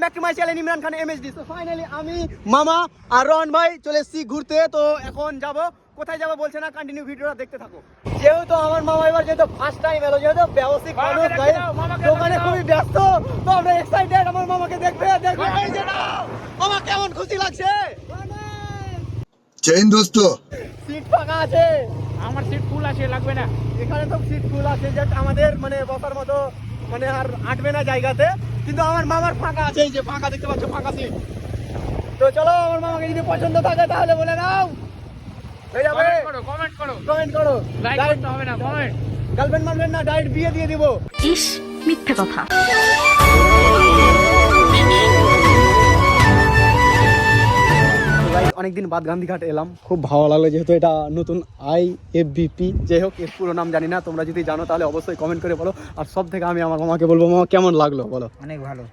Back to my channel Imran Khan MSD. তো finally আমি মামা আর রন ভাই চলে এসেছি ঘুরতে। তো এখন যাব, কোথায় যাব বলছে না, কন্টিনিউ ভিডিওটা দেখতে থাকো। যেহেতু আমার মামা এবার যেহেতু ফার্স্ট টাইম এলো, যেহেতু ব্যবসায়িক মানুষ গাইস, দোকানে খুবই ব্যস্ত, তো আমরা এক্সাইটেড আমার মামাকে দেখবে। দেখবে এই যে না, মামা কেমন খুশি লাগছে। চেইন দোস্ত সিট ফাঁকা আছে, আমার সিট ফুল আছে, লাগবে না। এখানে তো সিট ফুল আছে, যে আমাদের মানে বসার মতো মানে আর আটবে না জায়গাতে, কিন্তু আমার মামার ফাঁকা আছে। এই যে ফাঁকা দেখতে পাচ্ছ, ফাঁকা সিট। তো চলো, আমার মামাকে যদি পছন্দ থাকে তাহলে বলে নাও, হয়ে যাবে। কমেন্ট করো, কমেন্ট করো, লাইক করতে হবে না, কমেন্ট। গার্লফ্রেন্ড মানবেন না, ডাইরেক্ট বিয়ে দিয়ে দিব। ইস, মিথ্যে কথা। অনেকদিন বাদ গান্ধীঘাট এলাম, খুব ভালো লাগলো, যেহেতু এটা নতুন IFBP, যাই হোক এর পুরো নাম জানি না, তোমরা যদি জানো তাহলে অবশ্যই কমেন্ট করে বলো। আর সব থেকে আমি আমার মামাকে বলবো, মামা কেমন লাগলো বলো। অনেক ভালো।